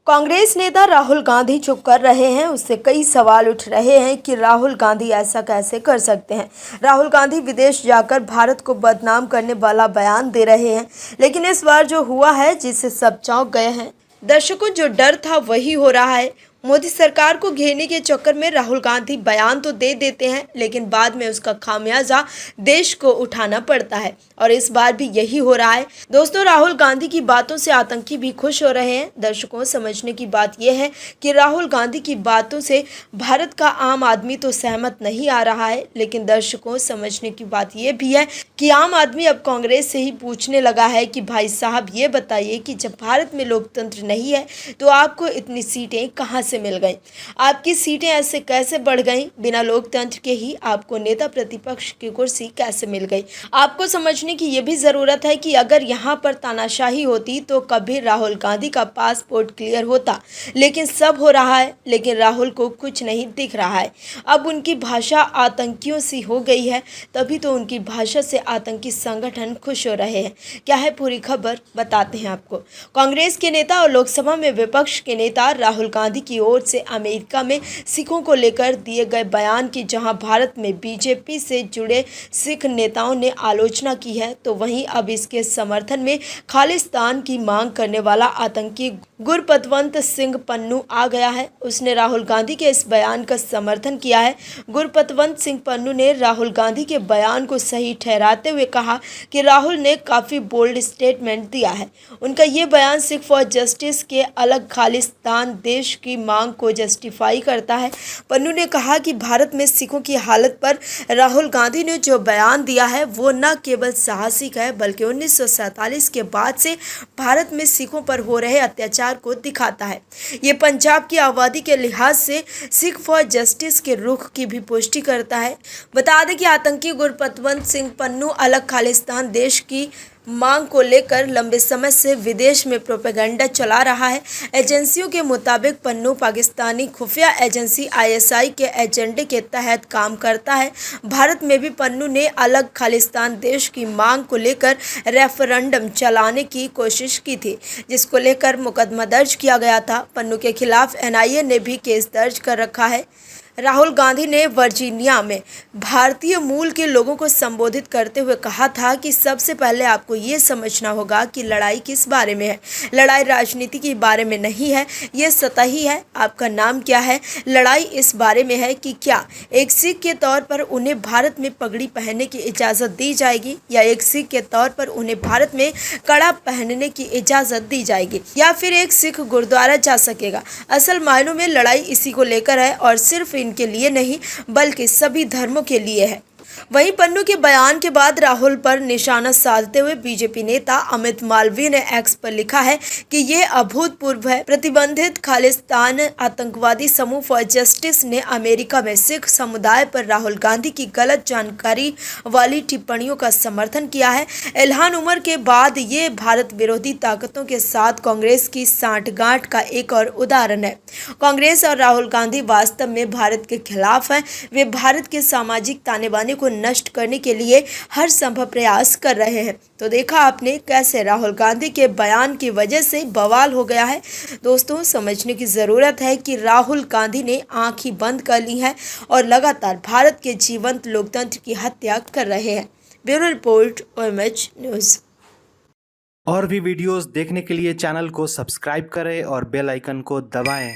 कांग्रेस नेता राहुल गांधी जो कर रहे हैं उससे कई सवाल उठ रहे हैं कि राहुल गांधी ऐसा कैसे कर सकते हैं। राहुल गांधी विदेश जाकर भारत को बदनाम करने वाला बयान दे रहे हैं, लेकिन इस बार जो हुआ है जिससे सब चौंक गए हैं। दर्शकों, जो डर था वही हो रहा है। मोदी सरकार को घेरने के चक्कर में राहुल गांधी बयान तो दे देते हैं, लेकिन बाद में उसका खामियाजा देश को उठाना पड़ता है और इस बार भी यही हो रहा है। दोस्तों, राहुल गांधी की बातों से आतंकी भी खुश हो रहे हैं। दर्शकों, समझने की बात यह है कि राहुल गांधी की बातों से भारत का आम आदमी तो सहमत नहीं आ रहा है, लेकिन दर्शकों, समझने की बात यह भी है कि आम आदमी अब कांग्रेस से ही पूछने लगा है कि भाई साहब, ये बताइए कि जब भारत में लोकतंत्र नहीं है तो आपको इतनी सीटें कहां से मिल गई? आपकी सीटें ऐसे कैसे बढ़ गई? बिना लोकतंत्र के ही आपको नेता प्रतिपक्ष की कुर्सी कैसे मिल गई? आपको समझने की ये भी ज़रूरत है कि अगर यहाँ पर तानाशाही होती तो कभी राहुल गांधी का पासपोर्ट क्लियर होता, लेकिन सब हो रहा है, लेकिन राहुल को कुछ नहीं दिख रहा है। अब उनकी भाषा आतंकियों सी हो गई है, तभी तो उनकी भाषा से आतंकी संगठन खुश हो रहे हैं। क्या है पूरी खबर, बताते हैं आपको। कांग्रेस के नेता और लोकसभा में विपक्ष के नेता राहुल गांधी की ओर से अमेरिका में सिखों को लेकर दिए गए बयान की जहां भारत में बीजेपी से जुड़े सिख नेताओं ने आलोचना की है, तो वहीं अब इसके समर्थन में खालिस्तान की मांग करने वाला आतंकी गुरपतवंत सिंह पन्नू आ गया है। उसने राहुल गांधी के इस बयान का समर्थन किया है। गुरपतवंत सिंह पन्नू ने राहुल गांधी के बयान को सही ठहराते हुए कहा कि राहुल ने काफ़ी बोल्ड स्टेटमेंट दिया है। उनका ये बयान सिख फॉर जस्टिस के अलग खालिस्तान देश की मांग को जस्टिफाई करता है। पन्नू ने कहा कि भारत में सिखों की हालत पर राहुल गांधी ने जो बयान दिया है वो न केवल साहसिक है, बल्कि 1947 के बाद से भारत में सिखों पर हो रहे अत्याचार को दिखाता है। ये पंजाब की आबादी के लिहाज से सिख फॉर जस्टिस के रुख की भी पुष्टि करता है। बता दें कि आतंकी गुरपतवंत सिंह पन्नू अलग खालिस्तान देश की मांग को लेकर लंबे समय से विदेश में प्रोपेगेंडा चला रहा है। एजेंसियों के मुताबिक पन्नू पाकिस्तानी खुफिया एजेंसी ISI के एजेंडे के तहत काम करता है। भारत में भी पन्नू ने अलग खालिस्तान देश की मांग को लेकर रेफरेंडम चलाने की कोशिश की थी, जिसको लेकर मुकदमा दर्ज किया गया था। पन्नू के खिलाफ NIA ने भी केस दर्ज कर रखा है। राहुल गांधी ने वर्जीनिया में भारतीय मूल के लोगों को संबोधित करते हुए कहा था कि सबसे पहले आपको ये समझना होगा कि लड़ाई किस बारे में है। लड़ाई राजनीति के बारे में नहीं है, ये सतही है। आपका नाम क्या है? लड़ाई इस बारे में है कि क्या एक सिख के तौर पर उन्हें भारत में पगड़ी पहनने की इजाज़त दी जाएगी, या एक सिख के तौर पर उन्हें भारत में कड़ा पहनने की इजाज़त दी जाएगी, या फिर एक सिख गुरुद्वारा जा सकेगा। असल मायनों में लड़ाई इसी को लेकर है और सिर्फ इनके लिए नहीं बल्कि सभी धर्मों के लिए है। वहीं पन्नू के बयान के बाद राहुल पर निशाना साधते हुए बीजेपी नेता अमित मालवीय ने एक्स पर लिखा है कि यह अभूतपूर्व है। प्रतिबंधित खालिस्तान आतंकवादी समूह फॉर जस्टिस ने अमेरिका में सिख समुदाय पर राहुल गांधी की गलत जानकारी वाली टिप्पणियों का समर्थन किया है। इल्हान उमर के बाद ये भारत विरोधी ताकतों के साथ कांग्रेस की सांठगांठ का एक और उदाहरण है। कांग्रेस और राहुल गांधी वास्तव में भारत के खिलाफ हैं। वे भारत के सामाजिक ताने बाने को नष्ट करने के लिए हर संभव प्रयास कर रहे हैं। तो देखा आपने कैसे राहुल गांधी के बयान की वजह से बवाल हो गया है। दोस्तों, समझने की ज़रूरत है कि राहुल गांधी ने आंख ही बंद कर ली है और लगातार भारत के जीवंत लोकतंत्र की हत्या कर रहे हैं। Bureau report, OMH news. और भी वीडियोस देखने के लिए चैनल को सब्सक्राइब करें और बेल आइकन को दबाएं।